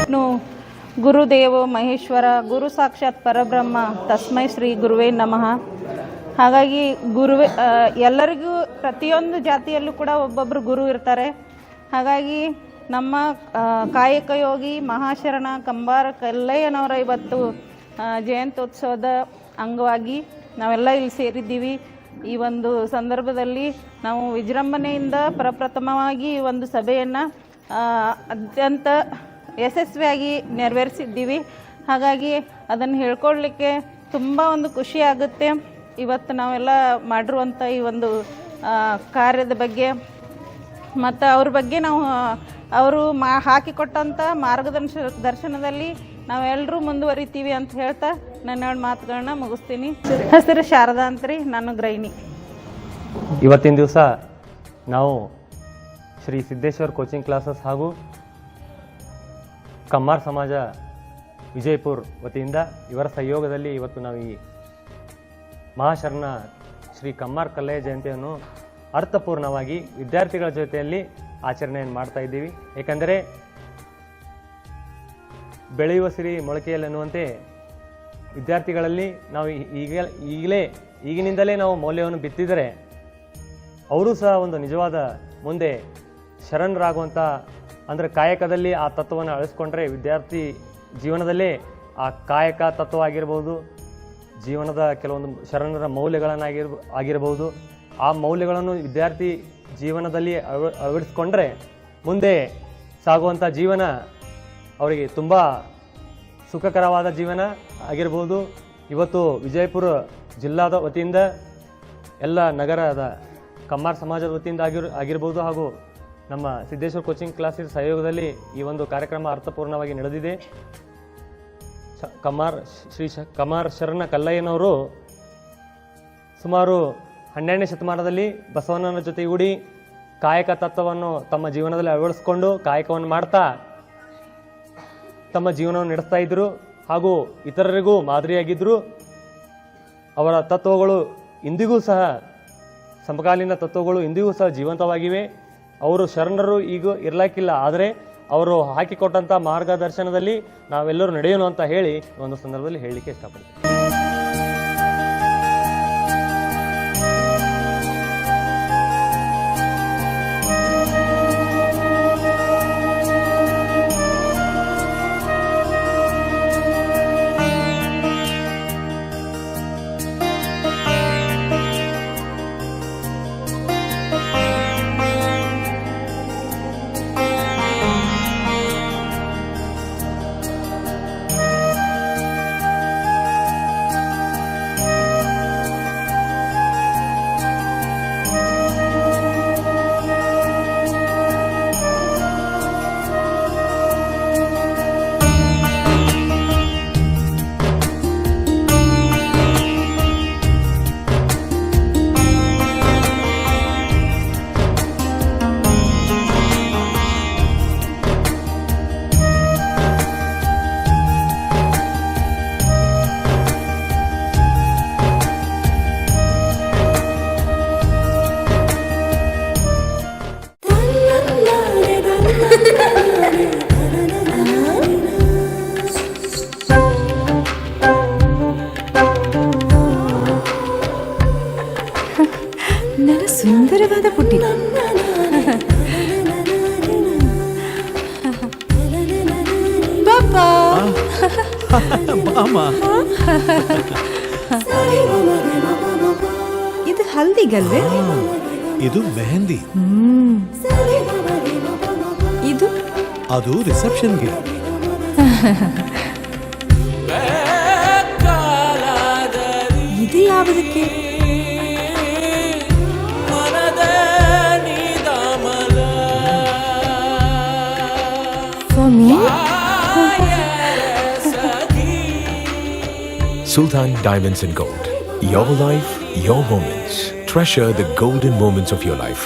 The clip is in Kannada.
ವಿಷ್ಣು ಗುರುದೇವೋ ಮಹೇಶ್ವರ ಗುರು ಸಾಕ್ಷಾತ್ ಪರಬ್ರಹ್ಮ ತಸ್ಮೈ ಶ್ರೀ ಗುರುವೇ ನಮಃ. ಹಾಗಾಗಿ ಗುರುವೇ ಎಲ್ಲರಿಗೂ ಪ್ರತಿಯೊಂದು ಜಾತಿಯಲ್ಲೂ ಕೂಡ ಒಬ್ಬೊಬ್ಬರು ಗುರು ಇರ್ತಾರೆ. ಹಾಗಾಗಿ ನಮ್ಮ ಕಾಯಕ ಯೋಗಿ ಮಹಾಶರಣ ಕಂಬಾರ ಕಲ್ಲಯ್ಯನವರ ಇವತ್ತು ಜಯಂತ್ಯೋತ್ಸವದ ಅಂಗವಾಗಿ ನಾವೆಲ್ಲ ಇಲ್ಲಿ ಸೇರಿದ್ದೀವಿ. ಈ ಒಂದು ಸಂದರ್ಭದಲ್ಲಿ ನಾವು ವಿಜೃಂಭಣೆಯಿಂದ ಪ್ರಪ್ರಥಮವಾಗಿ ಈ ಒಂದು ಸಭೆಯನ್ನು ಅತ್ಯಂತ ಯಶಸ್ವಿಯಾಗಿ ನೆರವೇರಿಸಿದ್ದೀವಿ. ಹಾಗಾಗಿ ಅದನ್ನು ಹೇಳ್ಕೊಳ್ಳಲಿಕ್ಕೆ ತುಂಬ ಒಂದು ಖುಷಿ ಆಗುತ್ತೆ. ಇವತ್ತು ನಾವೆಲ್ಲ ಮಾಡಿರುವಂಥ ಈ ಒಂದು ಕಾರ್ಯದ ಬಗ್ಗೆ ಮತ್ತು ಅವ್ರ ಬಗ್ಗೆ ನಾವು ಅವರು ಹಾಕಿಕೊಟ್ಟಂಥ ಮಾರ್ಗದರ್ಶನದಲ್ಲಿ ನಾವೆಲ್ಲರೂ ಮುಂದುವರಿತೀವಿ ಅಂತ ಹೇಳ್ತಾ ನನ್ನ ಎರಡು ಮಾತುಗಳನ್ನ ಮುಗಿಸ್ತೀನಿ. ಹೆಸರು ಶಾರದಾ ಅಂತ್ರಿ, ನಾನು ಗೃಹಿಣಿ. ಇವತ್ತಿನ ದಿವಸ ನಾವು ಶ್ರೀ ಸಿದ್ದೇಶ್ವರ್ ಕೋಚಿಂಗ್ ಕ್ಲಾಸಸ್ ಹಾಗೂ ಕಮ್ಮಾರ್ ಸಮಾಜ ವಿಜಯಪುರ ವತಿಯಿಂದ ಇವರ ಸಹಯೋಗದಲ್ಲಿ ಇವತ್ತು ನಾವು ಈ ಮಹಾಶರಣ ಶ್ರೀ ಕಮ್ಮಾರ್ ಕಲ್ಲಯ್ಯ ಜಯಂತಿಯನ್ನು ಅರ್ಥಪೂರ್ಣವಾಗಿ ವಿದ್ಯಾರ್ಥಿಗಳ ಜೊತೆಯಲ್ಲಿ ಆಚರಣೆಯನ್ನು ಮಾಡ್ತಾ ಇದ್ದೀವಿ. ಏಕೆಂದರೆ ಬೆಳೆಯುವ ಸಿರಿ ಮೊಳಕೆಯಲ್ಲಿ ಅನ್ನುವಂತೆ ವಿದ್ಯಾರ್ಥಿಗಳಲ್ಲಿ ನಾವು ಈಗಿನಿಂದಲೇ ನಾವು ಮೌಲ್ಯವನ್ನು ಬಿತ್ತಿದರೆ ಅವರು ಸಹ ಒಂದು ನಿಜವಾದ ಮುಂದೆ ಶರಣರಾಗುವಂಥ, ಅಂದರೆ ಕಾಯಕದಲ್ಲಿ ಆ ತತ್ವವನ್ನು ಅಳಿಸ್ಕೊಂಡ್ರೆ ವಿದ್ಯಾರ್ಥಿ ಜೀವನದಲ್ಲೇ ಆ ಕಾಯಕ ತತ್ವ ಆಗಿರ್ಬೋದು, ಜೀವನದ ಕೆಲವೊಂದು ಶರಣರ ಆಗಿರಬಹುದು, ಆ ಮೌಲ್ಯಗಳನ್ನು ವಿದ್ಯಾರ್ಥಿ ಜೀವನದಲ್ಲಿ ಅಳವಡಿಸ್ಕೊಂಡ್ರೆ ಮುಂದೆ ಸಾಗುವಂಥ ಜೀವನ ಅವರಿಗೆ ತುಂಬ ಸುಖಕರವಾದ ಜೀವನ ಆಗಿರ್ಬೋದು. ಇವತ್ತು ವಿಜಯಪುರ ಜಿಲ್ಲಾದ ವತಿಯಿಂದ ಎಲ್ಲ ನಗರದ ಕಮ್ಮಾರ್ ಸಮಾಜದ ವತಿಯಿಂದ ಆಗಿರ್ಬೋದು ಹಾಗೂ ನಮ್ಮ ಸಿದ್ದೇಶ್ವರ ಕೋಚಿಂಗ್ ಕ್ಲಾಸಸ್ ಸಹಯೋಗದಲ್ಲಿ ಈ ಒಂದು ಕಾರ್ಯಕ್ರಮ ಅರ್ಥಪೂರ್ಣವಾಗಿ ನಡೆದಿದೆ. ಕಮ್ಮಾರ್ ಶರಣ ಕಲ್ಲಯ್ಯನವರು ಸುಮಾರು 12ನೇ ಶತಮಾನದಲ್ಲಿ ಬಸವಣ್ಣನ ಜೊತೆಗೂಡಿ ಕಾಯಕ ತತ್ವವನ್ನು ತಮ್ಮ ಜೀವನದಲ್ಲಿ ಅಳವಡಿಸ್ಕೊಂಡು ಕಾಯಕವನ್ನು ಮಾಡ್ತಾ ತಮ್ಮ ಜೀವನವನ್ನು ನಡೆಸ್ತಾ ಇದ್ದರು ಹಾಗೂ ಇತರರಿಗೂ ಮಾದರಿಯಾಗಿದ್ದರು. ಅವರ ತತ್ವಗಳು ಇಂದಿಗೂ ಸಹ ಸಮಕಾಲೀನ ತತ್ವಗಳು ಇಂದಿಗೂ ಸಹ ಜೀವಂತವಾಗಿವೆ. ಅವರು ಶರಣರು ಈಗ ಇರಲಿಕ್ಕಿಲ್ಲ, ಆದರೆ ಅವರು ಹಾಕಿಕೊಟ್ಟಂಥ ಮಾರ್ಗದರ್ಶನದಲ್ಲಿ ನಾವೆಲ್ಲರೂ ನಡೆಯೋಣ ಅಂತ ಹೇಳಿ ಒಂದು ಸಂದರ್ಭದಲ್ಲಿ ಹೇಳಲಿಕ್ಕೆ ಇಷ್ಟಪಡ್ತೀನಿ. ನನ್ನ ಸುಂದರವಾದ ಪುಟ್ಟಿ. ಪಾಪಾ ಇದು ಹಲ್ದಿಗಲ್ವೇ? ಇದು ಮೆಹಂದಿ. ಇದು ಅದು ರಿಸೆಪ್ಷನ್ಗೆ. ಇದು ಯಾವುದಕ್ಕೆ? Sultan Diamonds and Gold. Your life, your moments. Treasure the golden moments of your life.